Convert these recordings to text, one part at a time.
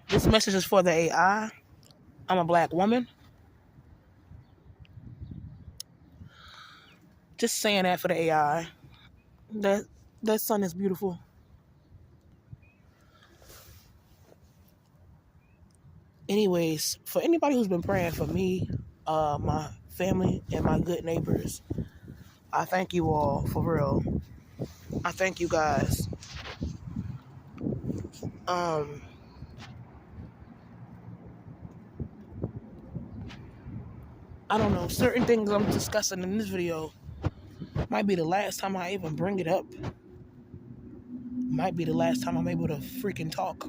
This message is for the AI. I'm a black woman. Just saying that for the AI. That that sun is beautiful. Anyways, for anybody who's been praying for me, my family, and my good neighbors, I thank you all for real. I thank you guys. Um, I don't know. Certain things I'm discussing in this video might be the last time I even bring it up. Might be the last time I'm able to freaking talk.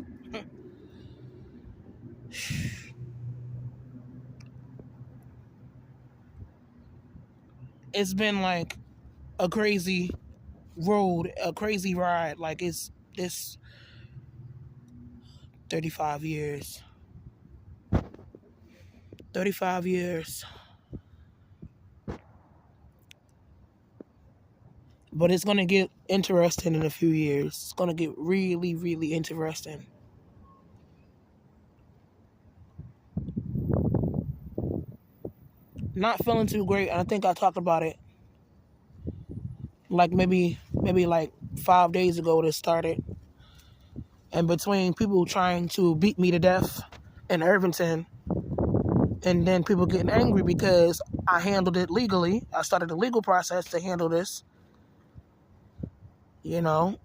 It's been like a crazy road, a crazy ride. Like it's 35 years. 35 years. But it's gonna get interesting in a few years. It's gonna get really, really interesting. Not feeling too great. I think I talked about it like maybe like 5 days ago this started. And between people trying to beat me to death in Irvington and then people getting angry because I handled it legally. I started the legal process to handle this. You know.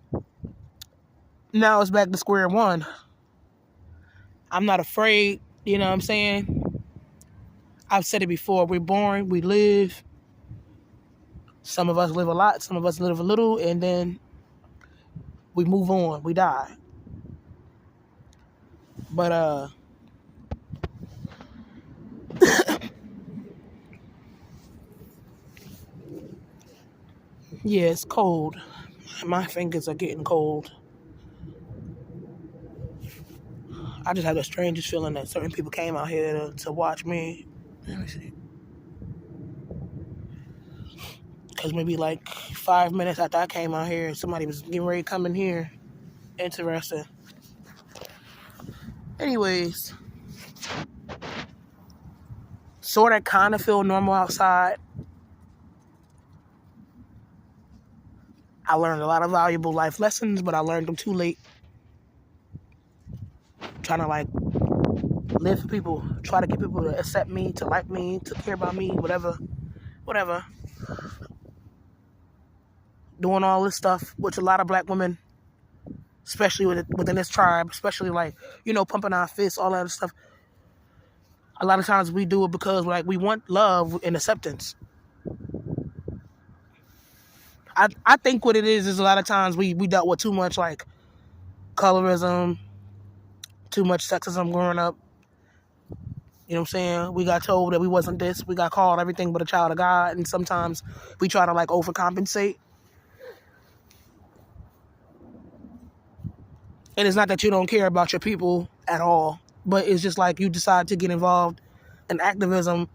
Now it's back to square one. I'm not afraid, you know what I'm saying? I've said it before, we're born, we live. Some of us live a lot, some of us live a little, and then we move on, we die. But yeah, it's cold. My fingers are getting cold. I just have the strangest feeling that certain people came out here to watch me. Let me see. Because maybe like 5 minutes after I came out here, somebody was getting ready to come in here. Interesting. Anyways, sort of kind of feel normal outside. I learned a lot of valuable life lessons, but I learned them too late. Trying to like live for people, try to get people to accept me, to like me, to care about me, whatever. Doing all this stuff, which a lot of black women, especially within this tribe, especially like, pumping our fists, all that other stuff. A lot of times we do it because like we want love and acceptance. I think what it is a lot of times we dealt with too much like colorism, too much sexism growing up. You know what I'm saying? We got told that we wasn't this. We got called everything but a child of God. And sometimes we try to like overcompensate. And it's not that you don't care about your people at all. But it's just like you decide to get involved in activism.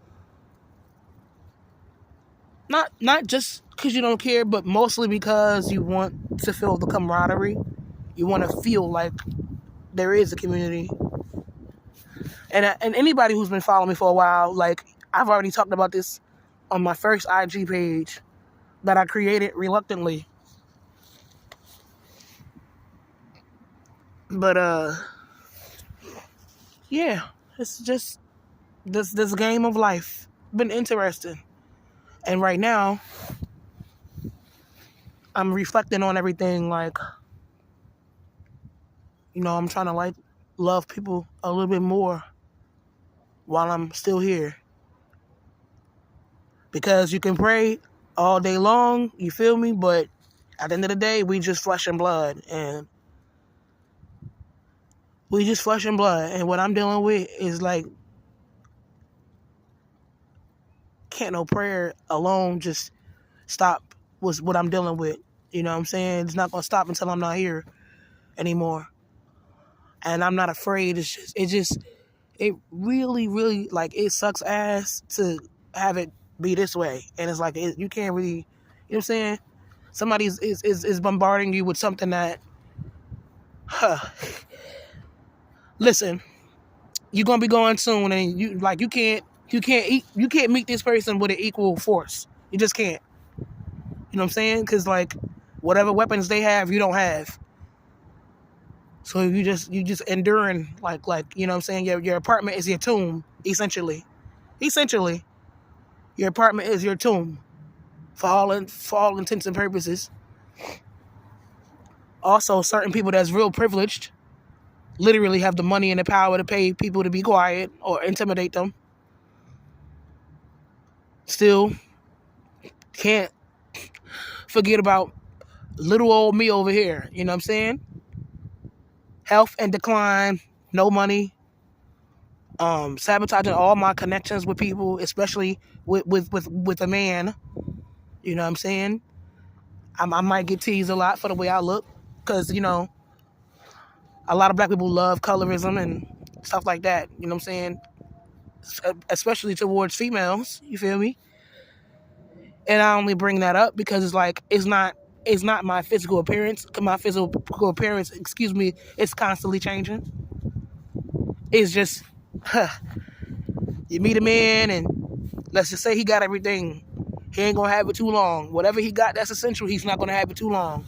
Not just because you don't care, but mostly because you want to feel the camaraderie. You want to feel like there is a community. And anybody who's been following me for a while, like I've already talked about this on my first IG page that I created reluctantly. But yeah, it's just this game of life. Been interesting. And right now, I'm reflecting on everything like, I'm trying to like love people a little bit more while I'm still here. Because you can pray all day long, you feel me? But at the end of the day, we just flesh and blood. And what I'm dealing with is like, can't no prayer alone just stop with what I'm dealing with. You know what I'm saying? It's not going to stop until I'm not here anymore. And I'm not afraid. It really, really, like, it sucks ass to have it be this way. And it's like, you can't really, you know what I'm saying? Somebody is bombarding you with something that, listen, you're gonna be going soon, and you can't meet this person with an equal force. You just can't. You know what I'm saying? Because like whatever weapons they have, you don't have. So you just enduring like you know what I'm saying. Your apartment is your tomb, essentially. Essentially, your apartment is your tomb, for all intents and purposes. Also, certain people that's real privileged literally have the money and the power to pay people to be quiet or intimidate them. Still can't forget about little old me over here. You know what I'm saying? Health and decline, no money, sabotaging all my connections with people, especially with a man. You know what I'm saying? I might get teased a lot for the way I look, because, you know, a lot of black people love colorism and stuff like that. You know what I'm saying? Especially towards females. You feel me? And I only bring that up because it's like it's not my physical appearance. My physical appearance, excuse me, it's constantly changing. It's just, you meet a man and let's just say he got everything. He ain't gonna have it too long. Whatever he got that's essential, he's not gonna have it too long.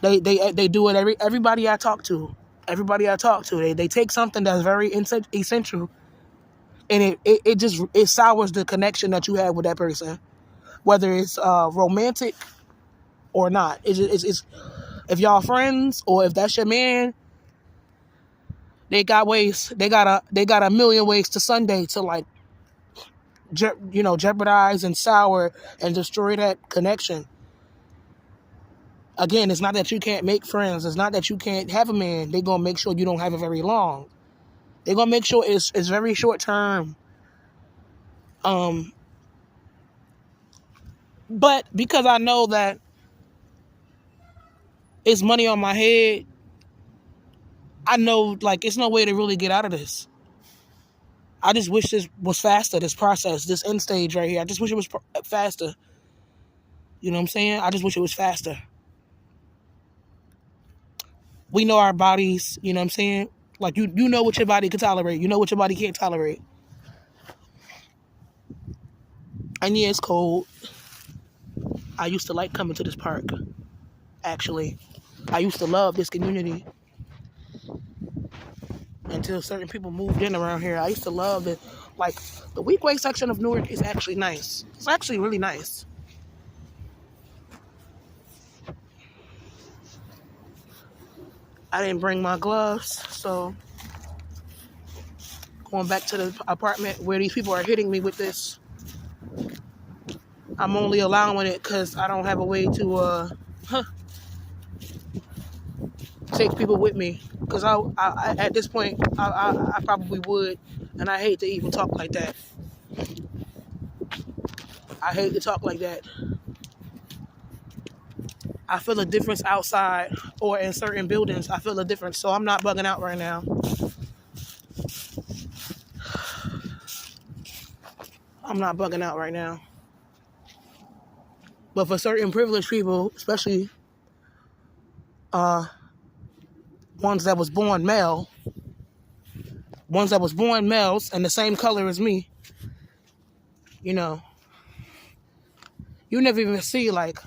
They do it. Everybody I talk to, they take something that's very essential, and it sours the connection that you have with that person, whether it's romantic or not. It's if y'all friends or if that's your man, they got ways. They got a million ways to Sunday to like, jeopardize and sour and destroy that connection. Again, it's not that you can't make friends. It's not that you can't have a man. They're going to make sure you don't have it very long. They're going to make sure it's very short term. But because I know that it's money on my head, I know, like, it's no way to really get out of this. I just wish this was faster, this process, this end stage right here. I just wish it was faster. You know what I'm saying? I just wish it was faster. We know our bodies, you know what I'm saying? Like, you know what your body can tolerate. You know what your body can't tolerate. And yeah, it's cold. I used to like coming to this park, actually. I used to love this community until certain people moved in around here. I used to love it. Like, the Weequahic section of Newark is actually nice. It's actually really nice. I didn't bring my gloves, so going back to the apartment where these people are hitting me with this, I'm only allowing it because I don't have a way to take people with me. Because I at this point, I probably would, and I hate to even talk like that. I hate to talk like that. I feel a difference outside or in certain buildings. I feel a difference, so I'm not bugging out right now. I'm not bugging out right now. But for certain privileged people, especially ones that was born males and the same color as me, you know, you never even see, like,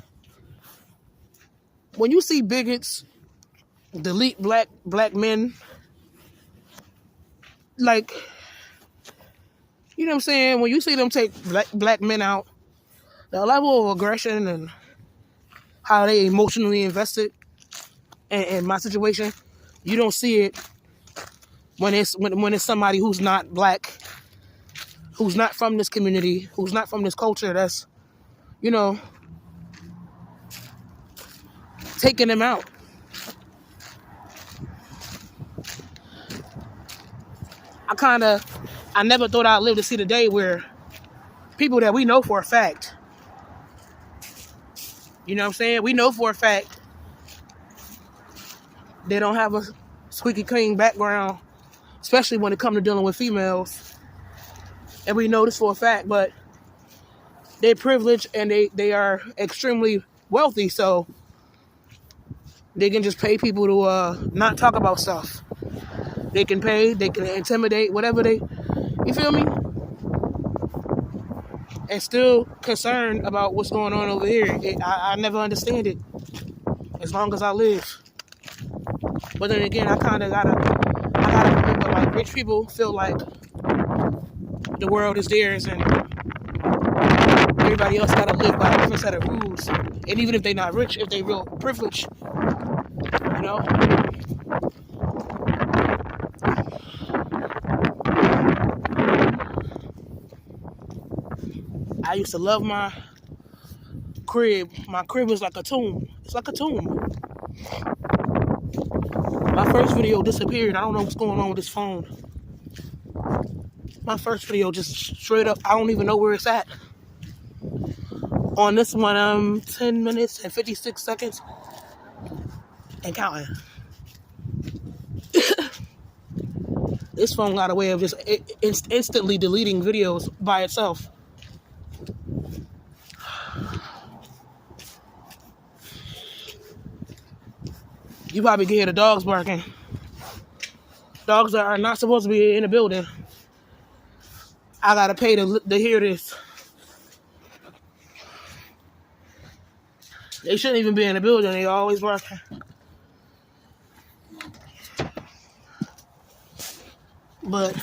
when you see bigots delete black men, like, you know what I'm saying? When you see them take black men out, the level of aggression and how they emotionally invested in my situation, you don't see it when it's somebody who's not black, who's not from this community, who's not from this culture, that's, you know, taking them out. I never thought I'd live to see the day where people that we know for a fact, you know what I'm saying? We know for a fact they don't have a squeaky clean background, especially when it comes to dealing with females. And we know this for a fact, but they're privileged and they are extremely wealthy. So They can just pay people to not talk about stuff. They can pay, they can intimidate, whatever they, you feel me? And still concerned about what's going on over here. I never understand it as long as I live. But then again, I gotta remember, like, rich people feel like the world is theirs and everybody else gotta live by a different set of rules. And even if they're not rich, if they real privileged, you know? I used to love my crib. My crib was like a tomb. It's like a tomb. My first video disappeared. I don't know what's going on with this phone. My first video just straight up, I don't even know where it's at. On this one, 10 minutes and 56 seconds and counting. This phone got a way of just instantly deleting videos by itself. You probably can hear the dogs barking. Dogs that are not supposed to be in the building. I gotta pay to hear this. They shouldn't even be in the building. They always barking. But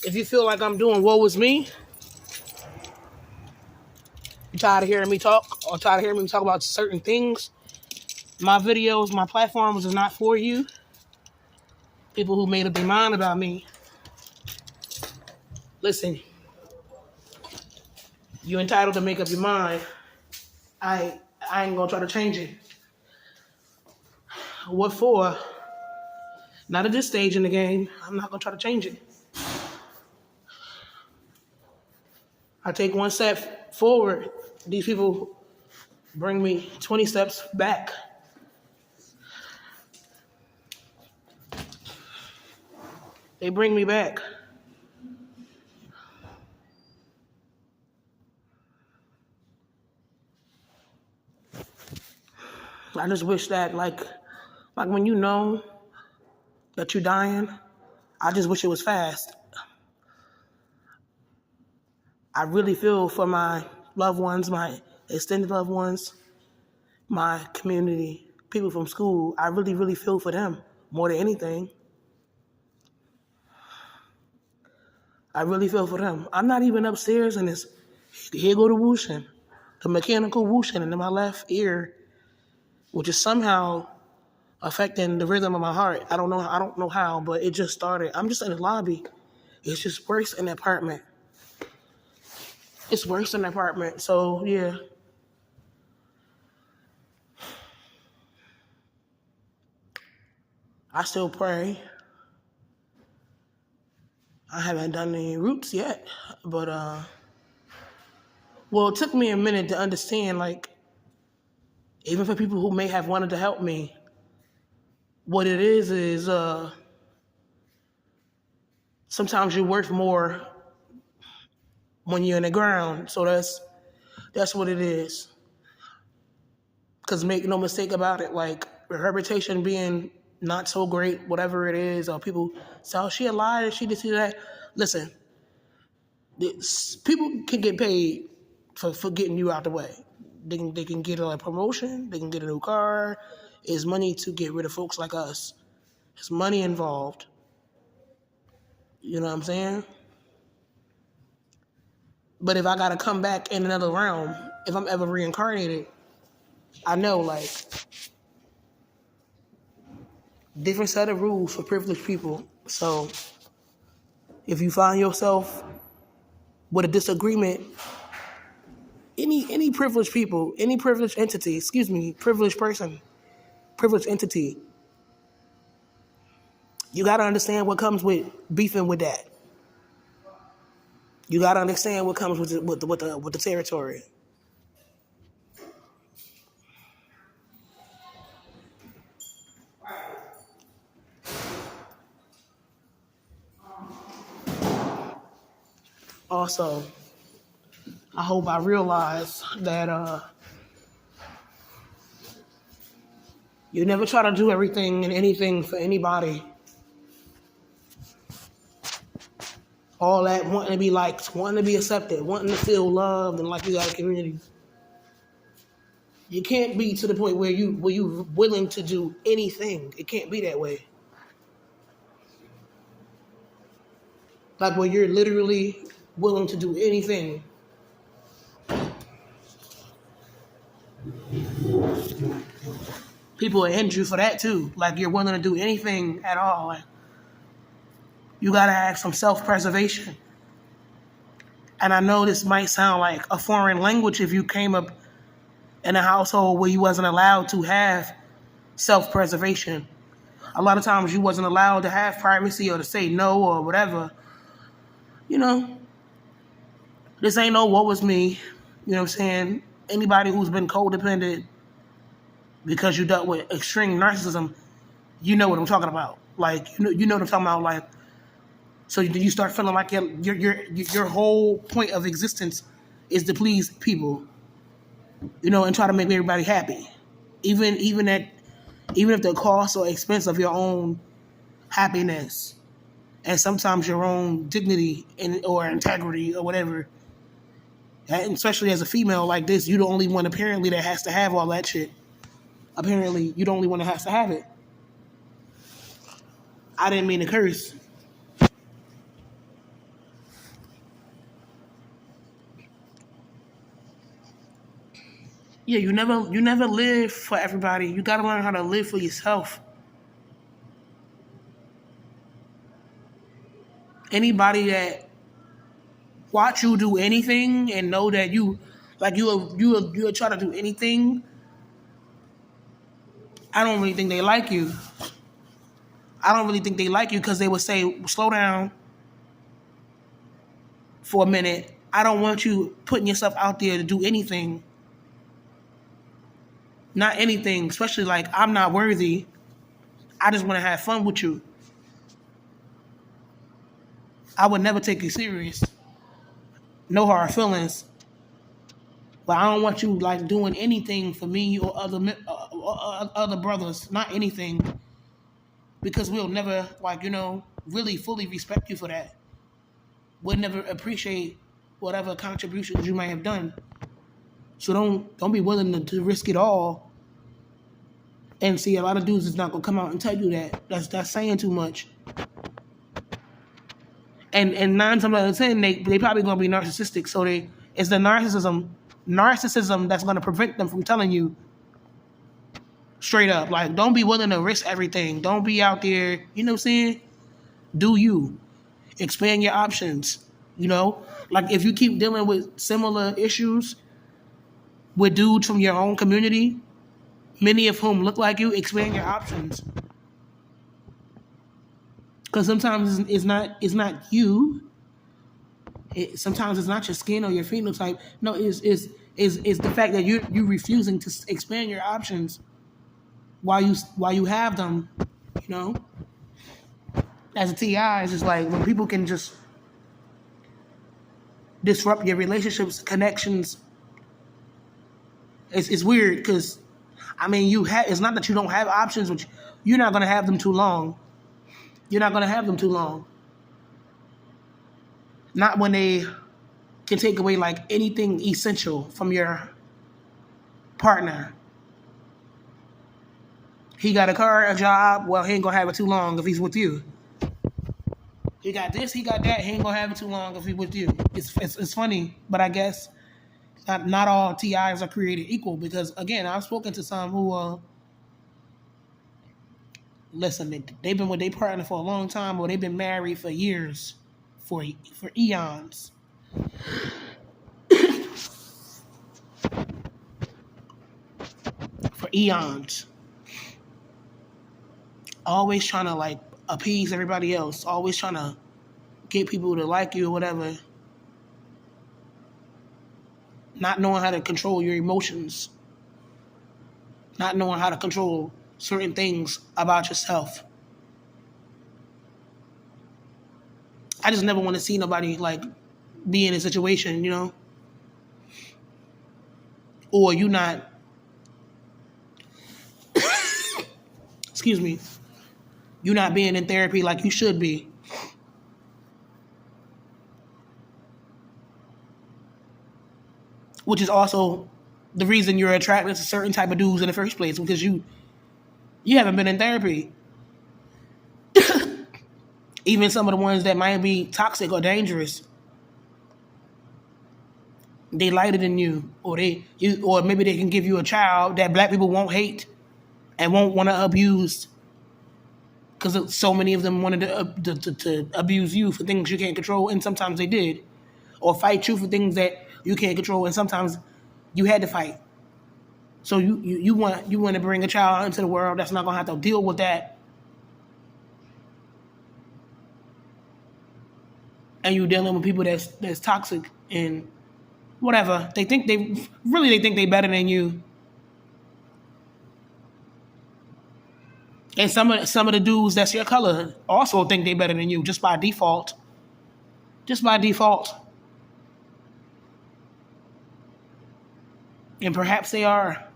if you feel like I'm doing woe is me, you tired of hearing me talk or tired of hearing me talk about certain things, my videos, my platforms is not for you. People who made up their mind about me. Listen, you're entitled to make up your mind. I ain't gonna try to change it. What for? Not at this stage in the game. I'm not gonna try to change it. I take one step forward. These people bring me 20 steps back. They bring me back. I just wish that, like when you know that you're dying, I just wish it was fast. I really feel for my loved ones, my extended loved ones, my community, people from school. I really, really feel for them more than anything. I really feel for them. I'm not even upstairs and it's, here go the whooshing, the mechanical whooshing in my left ear, which is somehow affecting the rhythm of my heart. I don't know how, but it just started. I'm just in the lobby. It's just worse in the apartment. It's worse in the apartment. So yeah. I still pray. I haven't done any roots yet, but well, it took me a minute to understand, like, even for people who may have wanted to help me, what it is sometimes you're worth more when you're in the ground. So that's what it is. Because make no mistake about it, like, her reputation being not so great, whatever it is, or people say, oh, she a liar, she this, she that. Listen, people can get paid for getting you out the way. They can get a promotion, they can get a new car. It's money to get rid of folks like us. There's money involved. You know what I'm saying? But if I gotta come back in another realm, if I'm ever reincarnated, I know, like, different set of rules for privileged people. So if you find yourself with a disagreement, any privileged people, any privileged entity, privileged person, privileged entity, you gotta understand what comes with beefing with that. You gotta understand what comes with the territory. Also, I hope I realize that You never try to do everything and anything for anybody. All that wanting to be liked, wanting to be accepted, wanting to feel loved and like you got a community. You can't be to the point where you willing to do anything. It can't be that way. Like where you're literally willing to do anything. People will end you for that too. Like you're willing to do anything at all. Like, you gotta have some self-preservation. And I know this might sound like a foreign language if you came up in a household where you wasn't allowed to have self-preservation. A lot of times you wasn't allowed to have privacy or to say no or whatever. You know, this ain't no what was me. You know what I'm saying? Anybody who's been codependent because you dealt with extreme narcissism, you know what I'm talking about. Like, you know what I'm talking about. Like, so you start feeling like your whole point of existence is to please people, you know, and try to make everybody happy, even if the cost or expense of your own happiness, and sometimes your own dignity or integrity or whatever. And especially as a female like this, you're the only one apparently that has to have all that shit. Apparently, you're the only one that has to have it. I didn't mean to curse. Yeah, you never live for everybody. You gotta learn how to live for yourself. Anybody that watch you do anything and know that you'll try to do anything, I don't really think they like you. I don't really think they like you because they would say, slow down for a minute. I don't want you putting yourself out there to do anything. Not anything, especially like I'm not worthy. I just want to have fun with you. I would never take you serious. No hard feelings. But I don't want you like doing anything for me or other brothers. Not anything. Because we'll never, like, you know, really fully respect you for that. We'll never appreciate whatever contributions you might have done. So don't be willing to risk it all. And see, a lot of dudes is not gonna come out and tell you that. That's saying too much. And 9 times out of 10, they probably gonna be narcissistic. So it's the narcissism that's gonna prevent them from telling you straight up. Like, don't be willing to risk everything. Don't be out there, you know what I'm saying? Do you. Expand your options. You know? Like, if you keep dealing with similar issues with dudes from your own community, many of whom look like you, expand your options. Because sometimes it's not you. Sometimes it's not your skin or your phenotype. No, it's the fact that you're refusing to expand your options while you have them. You know, as a TI, it's just like when people can just disrupt your relationships, connections. It's weird because, I mean, it's not that you don't have options, but you're not gonna have them too long. You're not gonna have them too long. Not when they can take away like anything essential from your partner. He got a car, a job. Well, he ain't gonna have it too long if he's with you. He got this, he got that. He ain't gonna have it too long if he's with you. It's funny, but I guess not all TIs are created equal because, again, I've spoken to some who listen. They've been with their partner for a long time, or they've been married for years, for eons. For eons. Always trying to like appease everybody else. Always trying to get people to like you or whatever. Not knowing how to control your emotions. Not knowing how to control certain things about yourself. I just never want to see nobody like be in a situation, you know, or you not excuse me, you not being in therapy like you should be. Which is also the reason you're attracted to certain type of dudes in the first place, because you haven't been in therapy. Even some of the ones that might be toxic or dangerous, they lighter than you, or or maybe they can give you a child that black people won't hate and won't want to abuse, because so many of them wanted to abuse you for things you can't control, and sometimes they did, or fight you for things that you can't control, and sometimes you had to fight. So you want to bring a child into the world that's not gonna have to deal with that, and you dealing with people that's toxic and whatever. They think they better than you. And some of the dudes that's your color also think they better than you just by default. Just by default. And perhaps they are.